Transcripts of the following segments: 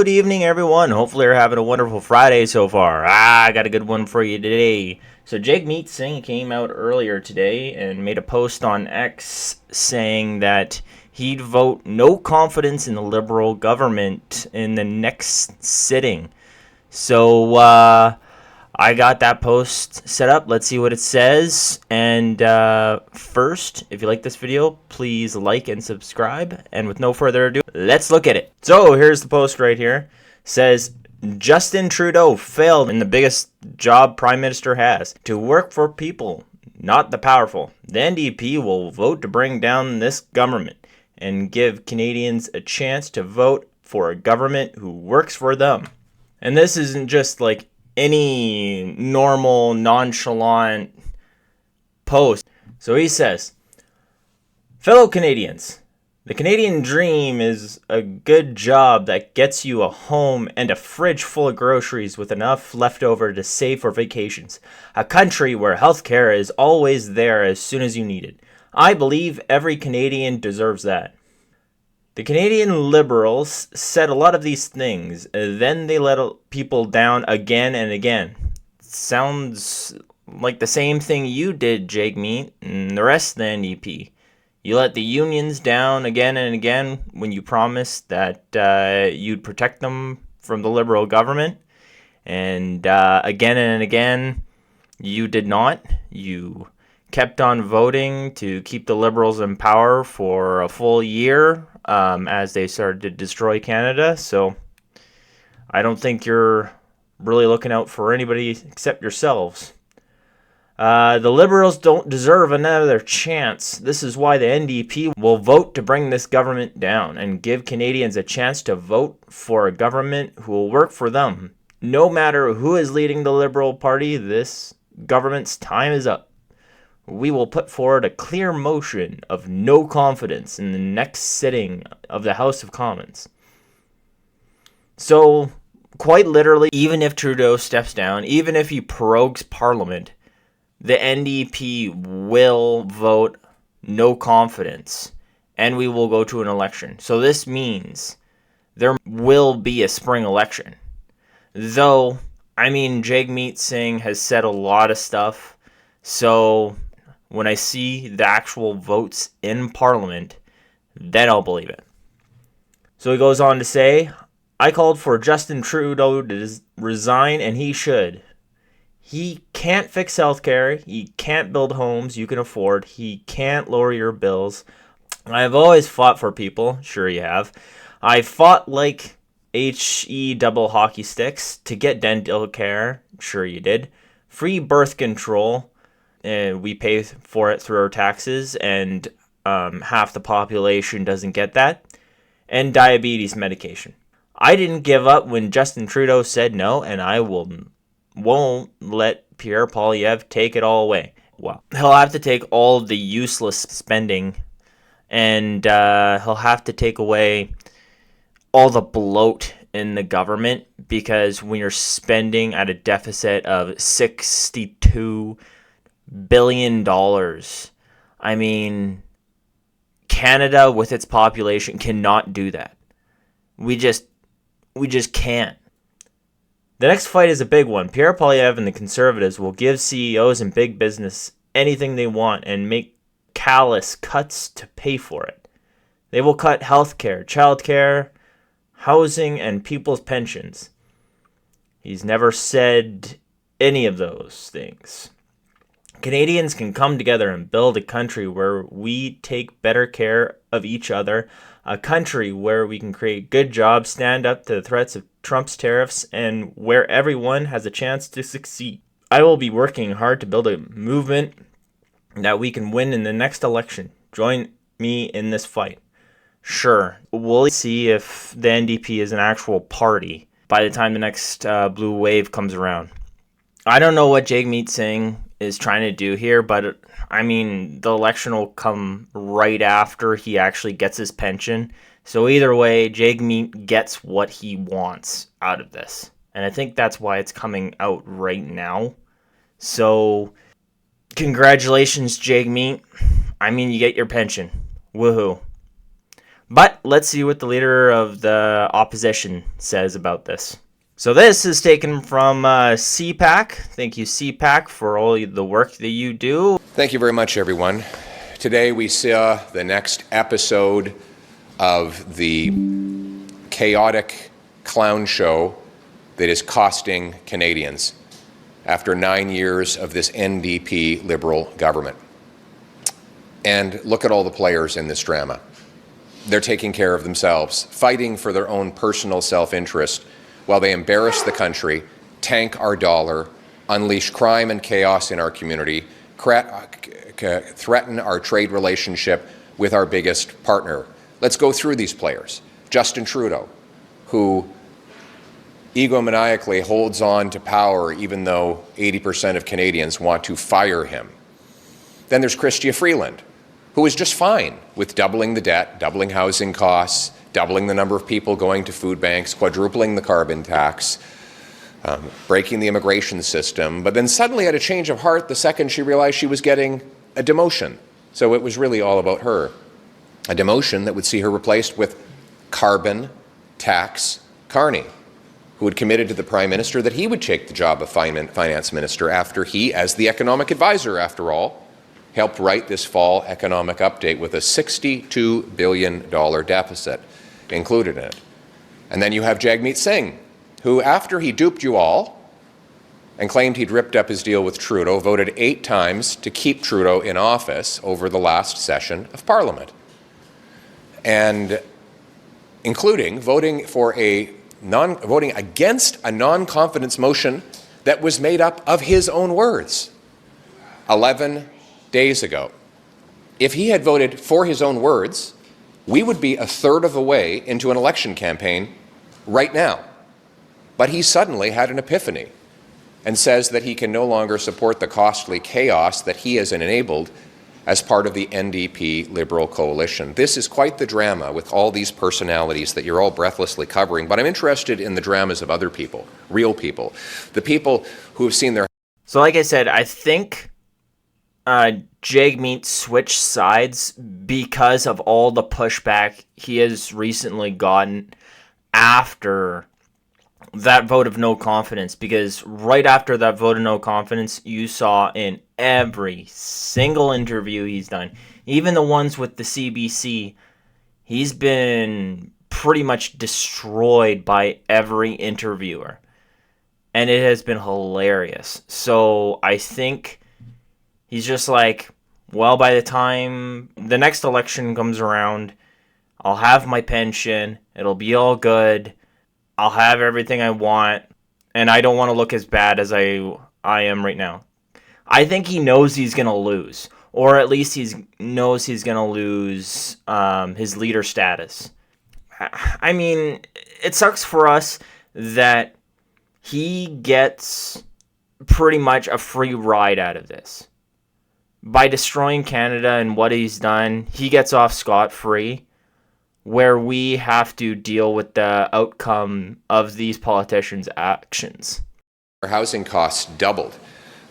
Good evening, everyone. Hopefully, you're having a wonderful Friday so far. I got a good one for you today. So, Jagmeet came out earlier today and made a post on X saying that he'd vote no confidence in the Liberal government in the next sitting. So, I got that post set up. Let's see what it says. And first, if you like this video, please like and subscribe. And with no further ado, let's look at it. So here's the post right here. It says, Justin Trudeau failed in the biggest job Prime Minister has, to work for people, not the powerful. The NDP will vote to bring down this government and give Canadians a chance to vote for a government who works for them. And this isn't just like any normal, nonchalant post. So he says, fellow Canadians, the Canadian dream is a good job that gets you a home and a fridge full of groceries with enough left over to save for vacations. A country where healthcare is always there as soon as you need it. I believe every Canadian deserves that. The Canadian Liberals said a lot of these things, then they let people down again and again. Sounds like the same thing you did, Jagmeet, and the rest of the NDP. You let the unions down again and again when you promised that you'd protect them from the Liberal government, and again and again you did not. You kept on voting to keep the Liberals in power for a full year as they started to destroy Canada. So I don't think you're really looking out for anybody except yourselves. The Liberals don't deserve another chance. This is why the NDP will vote to bring this government down and give Canadians a chance to vote for a government who will work for them. No matter who is leading the Liberal Party, this government's time is up. We will put forward a clear motion of no confidence in the next sitting of the House of Commons. So, quite literally, even if Trudeau steps down, even if he prorogues Parliament, the NDP will vote no confidence, and we will go to an election. So this means there will be a spring election. Though, Jagmeet has said a lot of stuff, so when I see the actual votes in Parliament, then I'll believe it. So he goes on to say, I called for Justin Trudeau to resign, and he should. He can't fix healthcare. He can't build homes you can afford. He can't lower your bills. I've always fought for people. Sure you have. I fought like HE double hockey sticks to get dental care. Sure you did. Free birth control. We pay for it through our taxes, and half the population doesn't get that. And diabetes medication. I didn't give up when Justin Trudeau said no, and I won't let Pierre Poilievre take it all away. Well, he'll have to take all the useless spending, and he'll have to take away all the bloat in the government, because when you're spending at a deficit of $62 billion, Canada with its population cannot do that. We just can't. The next fight is a big one. Pierre Poilievre and the Conservatives will give CEOs and big business anything they want and make callous cuts to pay for it. They will cut healthcare, childcare, housing, and people's pensions. He's never said any of those things. Canadians can come together and build a country where we take better care of each other, a country where we can create good jobs, stand up to the threats of Trump's tariffs, and where everyone has a chance to succeed. I will be working hard to build a movement that we can win in the next election. Join me in this fight. Sure, we'll see if the NDP is an actual party by the time the next blue wave comes around. I don't know what Jagmeet is trying to do here, but the election will come right after he actually gets his pension. So either way, Jagmeet gets what he wants out of this. And I think that's why it's coming out right now. So congratulations, Jagmeet. You get your pension. Woohoo. But let's see what the leader of the opposition says about this. So this is taken from CPAC. Thank you, CPAC, for all the work that you do. Thank you very much, everyone. Today we saw the next episode of the chaotic clown show that is costing Canadians after 9 years of this NDP Liberal government. And look at all the players in this drama. They're taking care of themselves, fighting for their own personal self-interest while they embarrass the country, tank our dollar, unleash crime and chaos in our community, threaten our trade relationship with our biggest partner. Let's go through these players. Justin Trudeau, who egomaniacally holds on to power even though 80% of Canadians want to fire him. Then there's Chrystia Freeland, who is just fine with doubling the debt, doubling housing costs, doubling the number of people going to food banks, quadrupling the carbon tax, breaking the immigration system, but then suddenly had a change of heart the second she realized she was getting a demotion. So it was really all about her. A demotion that would see her replaced with carbon tax Carney, who had committed to the Prime Minister that he would take the job of Finance Minister after he, as the economic advisor after all, helped write this fall economic update with a $62 billion deficit included in it. And then you have Jagmeet Singh, who, after he duped you all and claimed he'd ripped up his deal with Trudeau, voted 8 times to keep Trudeau in office over the last session of Parliament, and including voting against a non-confidence motion that was made up of his own words 11 days ago. If he had voted for his own words, we would be a third of the way into an election campaign right now. But he suddenly had an epiphany and says that he can no longer support the costly chaos that he has enabled as part of the NDP Liberal coalition. This is quite the drama with all these personalities that you're all breathlessly covering, but I'm interested in the dramas of other people, real people, the people who have seen their... So like I said, I think Jagmeet switched sides because of all the pushback he has recently gotten after that vote of no confidence, because right after that vote of no confidence, you saw in every single interview he's done, even the ones with the CBC, he's been pretty much destroyed by every interviewer. And it has been hilarious. So I think he's just like, well, by the time the next election comes around, I'll have my pension, it'll be all good, I'll have everything I want, and I don't want to look as bad as I am right now. I think he knows he's going to lose, or at least he knows he's going to lose his leader status. I mean, it sucks for us that he gets pretty much a free ride out of this. By destroying Canada and what he's done, he gets off scot-free, where we have to deal with the outcome of these politicians' actions. Our housing costs doubled,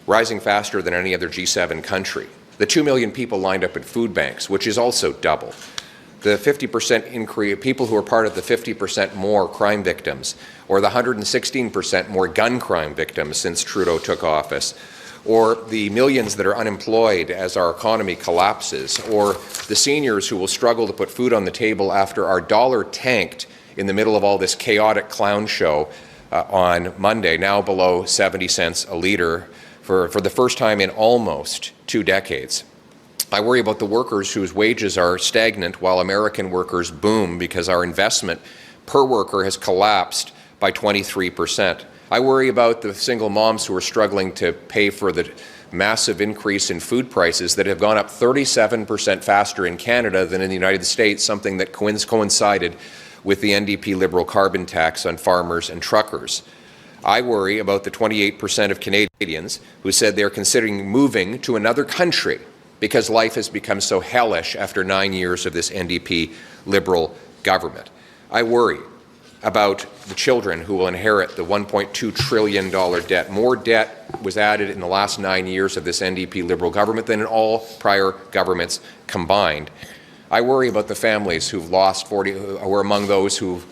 rising faster than any other G7 country. The 2 million people lined up at food banks, which is also double. The 50% increase, people who are part of the 50% more crime victims, or the 116% more gun crime victims since Trudeau took office, or the millions that are unemployed as our economy collapses, or the seniors who will struggle to put food on the table after our dollar tanked in the middle of all this chaotic clown show on Monday, now below 70 cents a litre for the first time in almost 2 decades. I worry about the workers whose wages are stagnant while American workers boom because our investment per worker has collapsed by 23%. I worry about the single moms who are struggling to pay for the massive increase in food prices that have gone up 37% faster in Canada than in the United States, something that coincided with the NDP Liberal carbon tax on farmers and truckers. I worry about the 28% of Canadians who said they're considering moving to another country because life has become so hellish after 9 years of this NDP Liberal government. I worry about the children who will inherit the $1.2 trillion debt. More debt was added in the last 9 years of this NDP Liberal government than in all prior governments combined. I worry about the families who've lost who were among those who've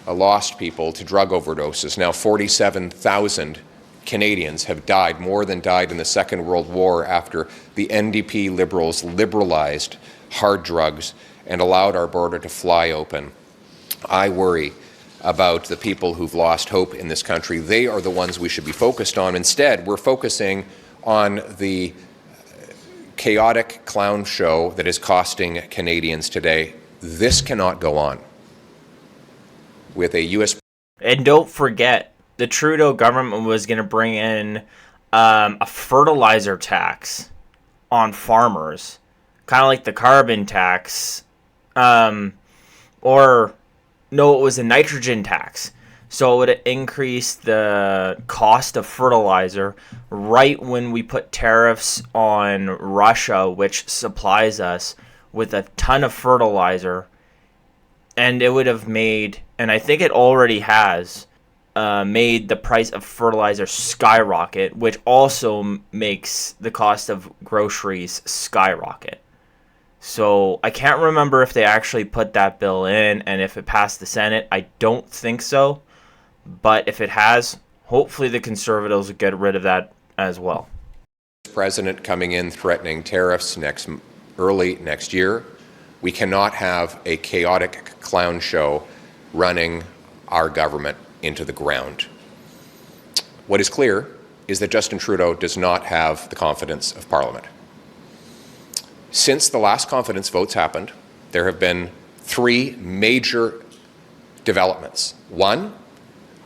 lost people to drug overdoses. Now 47,000 Canadians have died, more than died in the Second World War, after the NDP Liberals liberalized hard drugs and allowed our border to fly open. I worry about the people who've lost hope in this country. They are the ones we should be focused on. Instead, we're focusing on the chaotic clown show that is costing Canadians today. This cannot go on. With a U.S. And don't forget, the Trudeau government was going to bring in a fertilizer tax on farmers, kind of like the carbon tax, or no, it was a nitrogen tax. So it would increase the cost of fertilizer right when we put tariffs on Russia, which supplies us with a ton of fertilizer. And it would have made, and I think it already has, made the price of fertilizer skyrocket, which also makes the cost of groceries skyrocket. So I can't remember if they actually put that bill in and if it passed the Senate. I don't think so. But if it has, hopefully the Conservatives will get rid of that as well. President coming in threatening tariffs early next year. We cannot have a chaotic clown show running our government into the ground. What is clear is that Justin Trudeau does not have the confidence of Parliament. Since the last confidence votes happened, there have been three major developments. One,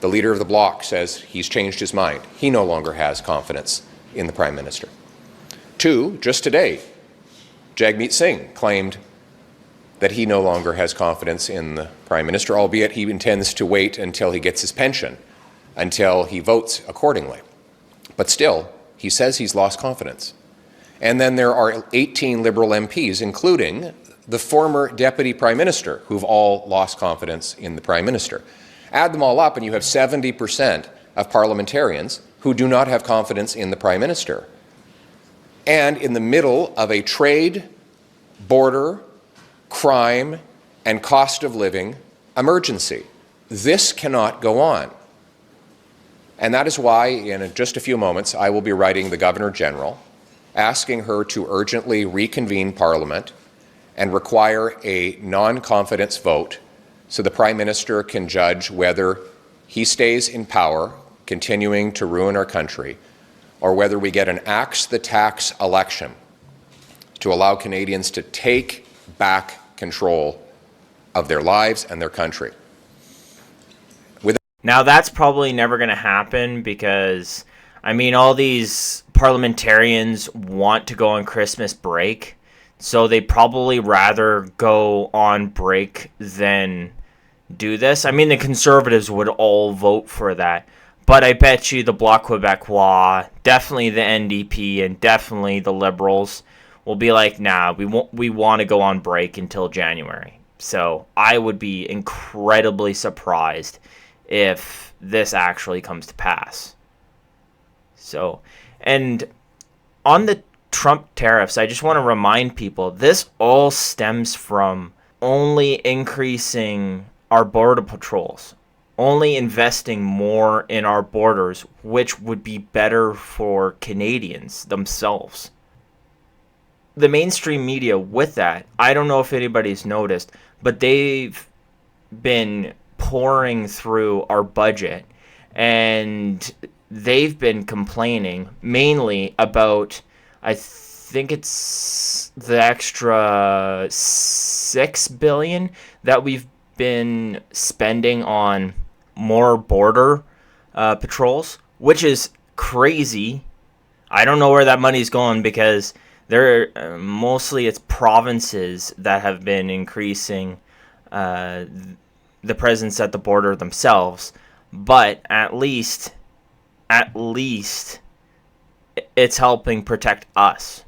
the leader of the Bloc says he's changed his mind. He no longer has confidence in the Prime Minister. Two, just today, Jagmeet Singh claimed that he no longer has confidence in the Prime Minister, albeit he intends to wait until he gets his pension, until he votes accordingly. But still, he says he's lost confidence. And then there are 18 Liberal MPs, including the former Deputy Prime Minister, who've all lost confidence in the Prime Minister. Add them all up and you have 70% of parliamentarians who do not have confidence in the Prime Minister. And in the middle of a trade, border, crime, and cost of living emergency. This cannot go on. And that is why, in just a few moments, I will be writing the Governor General, asking her to urgently reconvene Parliament and require a non-confidence vote so the Prime Minister can judge whether he stays in power, continuing to ruin our country, or whether we get an axe the tax election to allow Canadians to take back control of their lives and their country. Now, that's probably never going to happen because, I mean, all these parliamentarians want to go on Christmas break, so they'd probably rather go on break than do this. I mean, the Conservatives would all vote for that, but I bet you the Bloc Québécois, definitely the NDP, and definitely the Liberals will be like, nah, we want to go on break until January. So I would be incredibly surprised if this actually comes to pass. So, and on the Trump tariffs, I just want to remind people, this all stems from only increasing our border patrols, only investing more in our borders, which would be better for Canadians themselves. The mainstream media with that, I don't know if anybody's noticed, but they've been pouring through our budget and they've been complaining mainly about, I think it's the extra $6 billion that we've been spending on more border patrols, which is crazy. I don't know where that money's going because they're mostly it's provinces that have been increasing the presence at the border themselves, but at least it's helping protect us.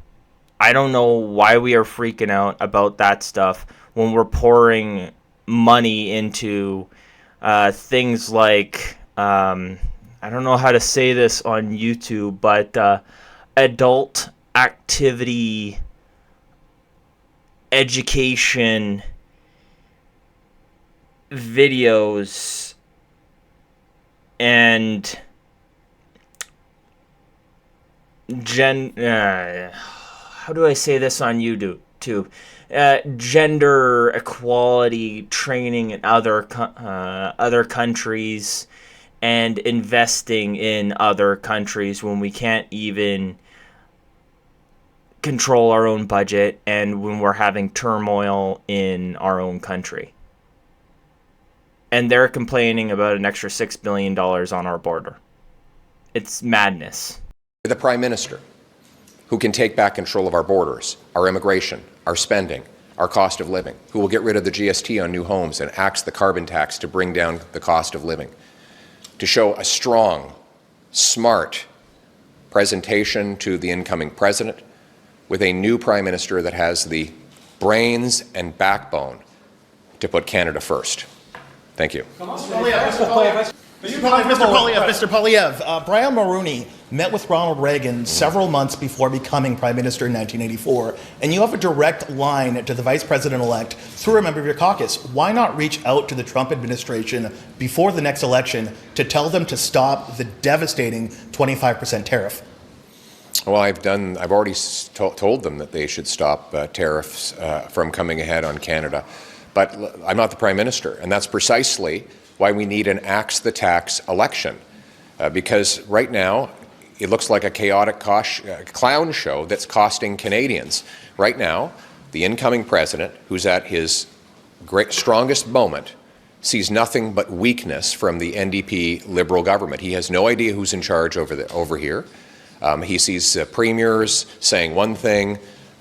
I don't know why we are freaking out about that stuff when we're pouring money into things like I don't know how to say this on YouTube, but adult activity education videos and how do I say this on YouTube? Gender equality training in other countries and investing in other countries when we can't even control our own budget and when we're having turmoil in our own country. And they're complaining about an extra $6 billion on our border. It's madness. The Prime Minister, who can take back control of our borders, our immigration, our spending, our cost of living, who will get rid of the GST on new homes and axe the carbon tax to bring down the cost of living, to show a strong, smart presentation to the incoming president with a new Prime Minister that has the brains and backbone to put Canada first. Thank you. Mr. Poilievre, Brian Mulroney met with Ronald Reagan several months before becoming Prime Minister in 1984, and you have a direct line to the Vice President-elect through a member of your caucus. Why not reach out to the Trump administration before the next election to tell them to stop the devastating 25% tariff? Well, I've already told them that they should stop tariffs from coming ahead on Canada. But I'm not the Prime Minister, and that's precisely why we need an axe the tax election. Because right now, it looks like a chaotic clown show that's costing Canadians. Right now, the incoming president, who's at his strongest moment, sees nothing but weakness from the NDP Liberal government. He has no idea who's in charge over here. He sees premiers saying one thing,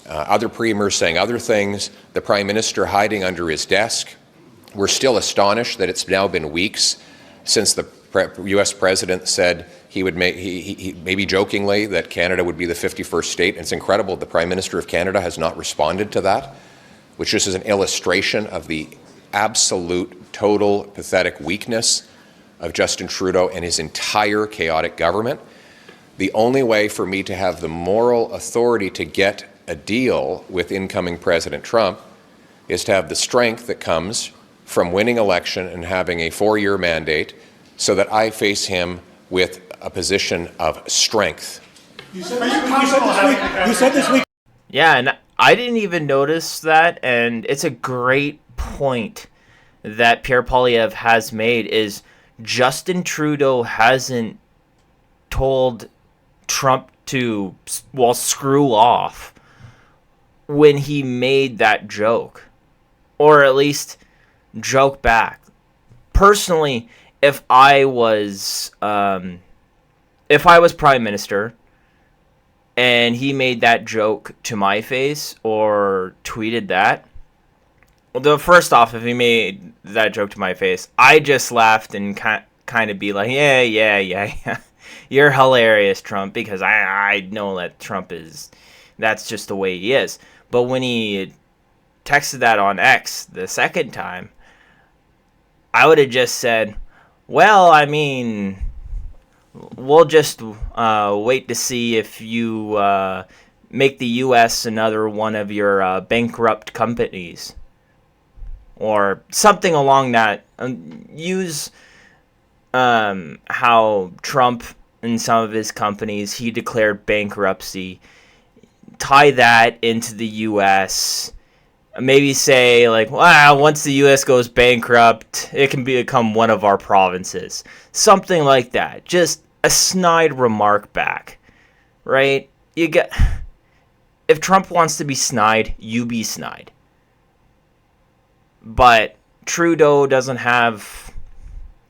other premiers saying other things, the Prime Minister hiding under his desk. We're still astonished that it's now been weeks since the U.S. President said he would maybe jokingly that Canada would be the 51st state. And it's incredible the Prime Minister of Canada has not responded to that, which just is an illustration of the absolute, total, pathetic weakness of Justin Trudeau and his entire chaotic government. The only way for me to have the moral authority to get a deal with incoming President Trump is to have the strength that comes from winning election and having a 4-year mandate so that I face him with a position of strength. You said this week. Yeah, and I didn't even notice that, and it's a great point that Pierre Poilievre has made is Justin Trudeau hasn't told Trump to, well, screw off when he made that joke, or at least joke back. Personally, if I was Prime Minister and he made that joke to my face or tweeted that, well, first off, if he made that joke to my face, I just laughed and kind of be like, yeah. You're hilarious, Trump, because I know that Trump is, that's just the way he is. But when he texted that on X the second time, I would have just said, well, I mean, we'll just wait to see if you make the U.S. another one of your bankrupt companies. Or something along that. Use how Trump and some of his companies, he declared bankruptcy. Tie that into the U.S. Maybe say, like, well, once the U.S. goes bankrupt, it can become one of our provinces. Something like that. Just a snide remark back. Right? If Trump wants to be snide, you be snide. But Trudeau doesn't have...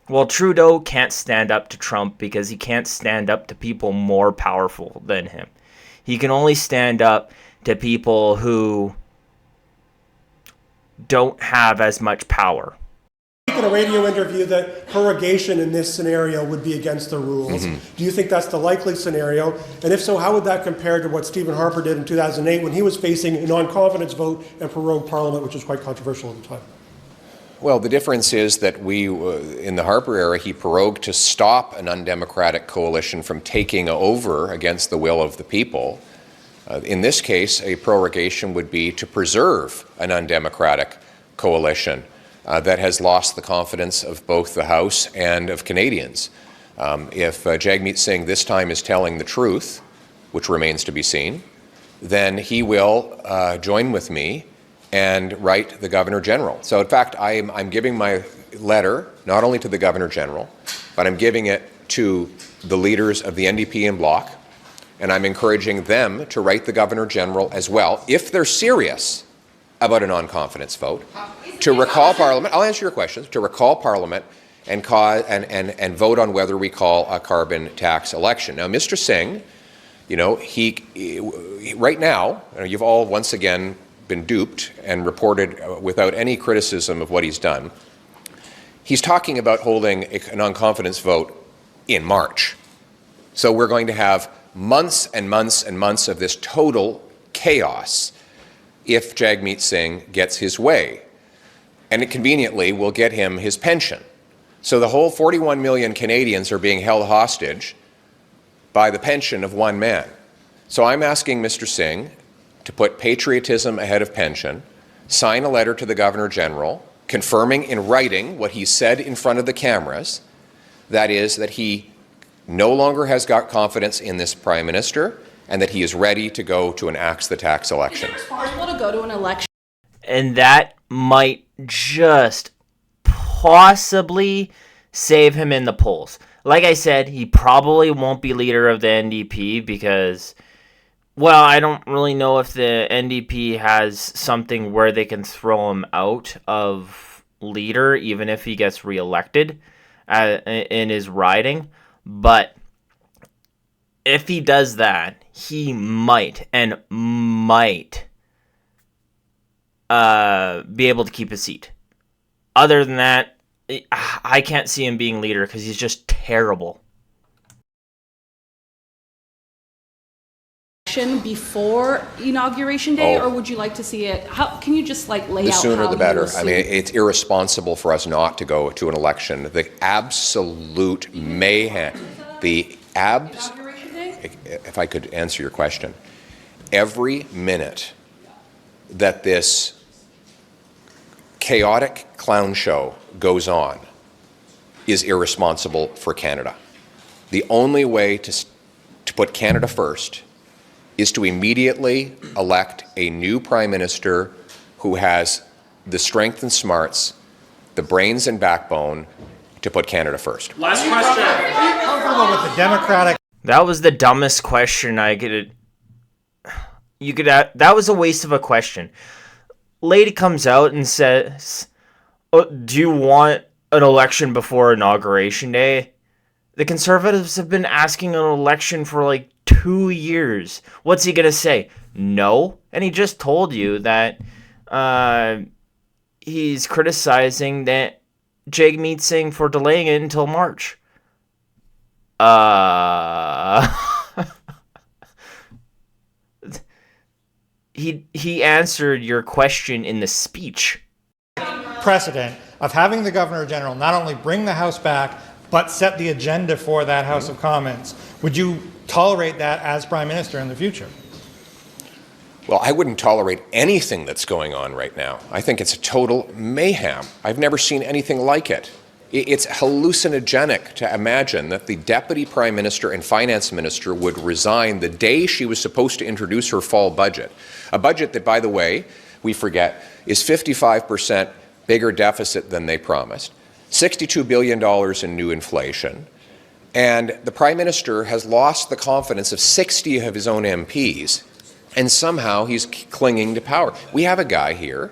Well, Trudeau can't stand up to Trump because he can't stand up to people more powerful than him. He can only stand up to people who don't have as much power. In a radio interview that prorogation in this scenario would be against the rules. Do you think that's the likely scenario? And if so, how would that compare to what Stephen Harper did in 2008 when he was facing a non-confidence vote and prorogued Parliament, which was quite controversial at the time? Well, the difference is that in the Harper era, he prorogued to stop an undemocratic coalition from taking over against the will of the people. In this case, a prorogation would be to preserve an undemocratic coalition that has lost the confidence of both the House and of Canadians. If Jagmeet Singh this time is telling the truth, which remains to be seen, then he will join with me and write the Governor General. So in fact, I'm giving my letter not only to the Governor General, but I'm giving it to the leaders of the NDP and Bloc, and I'm encouraging them to write the Governor General as well, if they're serious about a non-confidence vote, to recall Parliament. I'll answer your questions. To recall Parliament and vote on whether we call a carbon tax election. Now, Mr. Singh, he right now, you've all once again been duped and reported without any criticism of what he's done. He's talking about holding a non-confidence vote in March. So we're going to have months and months and months of this total chaos if Jagmeet Singh gets his way. And it conveniently will get him his pension. So the whole 41 million Canadians are being held hostage by the pension of one man. So I'm asking Mr. Singh to put patriotism ahead of pension, sign a letter to the Governor General, confirming in writing what he said in front of the cameras, that is, that he no longer has got confidence in this Prime Minister and that he is ready to go to an axe the tax election. Is it possible to go to an election? And that might just possibly save him in the polls. Like I said, he probably won't be leader of the NDP because, well, I don't really know if the NDP has something where they can throw him out of leader, even if he gets reelected in his riding. But if he does that, he might be able to keep his seat. Other than that, I can't see him being leader because he's just terrible. Before Inauguration Day, or would you like to see it? How can you just lay out? The sooner how the better. you I mean, it's irresponsible for us not to go to an election. The absolute mayhem, Inauguration Day? if I could answer your question, every minute that this chaotic clown show goes on is irresponsible for Canada. The only way to put Canada first is to immediately elect a new Prime Minister who has the strength and smarts, the brains and backbone to put Canada first. Last question. Are you comfortable with the Democratic? That was the dumbest question I could. That was a waste of a question. Lady comes out and says, "Oh, do you want an election before Inauguration Day?" The Conservatives have been asking an election for like 2 years. What's he gonna say? No? And he just told you that he's criticizing that Jagmeet Singh for delaying it until March. He answered your question in the speech. Precedent of having the Governor General not only bring the House back, but set the agenda for that House of Commons. Would you tolerate that as Prime Minister in the future? Well, I wouldn't tolerate anything that's going on right now. I think it's a total mayhem. I've never seen anything like it. It's hallucinogenic to imagine that the Deputy Prime Minister and Finance Minister would resign the day she was supposed to introduce her fall budget. A budget that, by the way, we forget, is 55% bigger deficit than they promised, $62 billion in new inflation, and the Prime Minister has lost the confidence of 60 of his own MPs, and somehow he's clinging to power. We have a guy here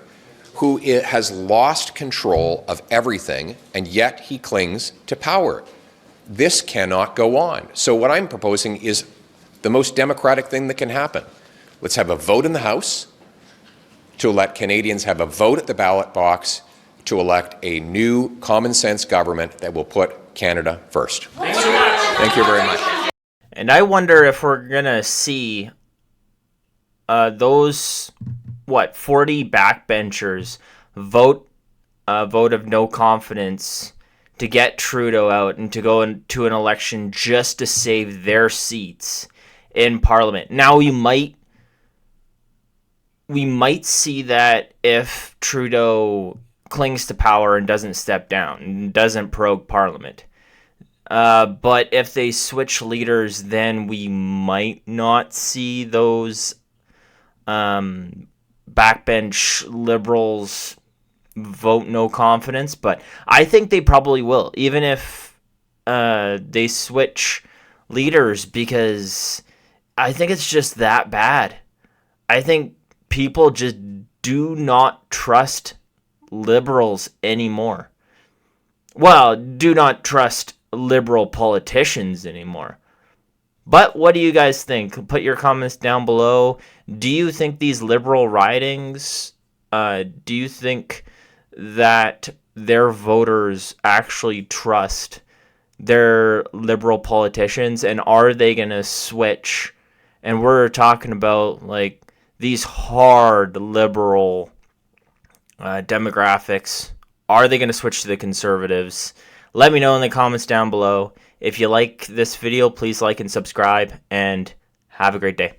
who has lost control of everything, and yet he clings to power. This cannot go on. So what I'm proposing is the most democratic thing that can happen. Let's have a vote in the House to let Canadians have a vote at the ballot box to elect a new common sense government that will put Canada first. Thanks so much. Thank you very much. And I wonder if we're going to see those 40 backbenchers vote a vote of no confidence to get Trudeau out and to go into an election just to save their seats in Parliament. Now, you might we might see that if Trudeau clings to power and doesn't step down, and doesn't prorogue Parliament. But if they switch leaders, then we might not see those backbench Liberals vote no confidence. But I think they probably will, even if they switch leaders, because I think it's just that bad. I think people just do not trust Liberals anymore. Well, do not trust Liberal politicians anymore. But what do you guys think? Put your comments down below. Do you think these Liberal ridings, do you think that their voters actually trust their Liberal politicians, and are they going to switch? And we're talking about like these hard Liberal demographics. Are they going to switch to the Conservatives? Let me know in the comments down below. If you like this video, please like and subscribe, and have a great day.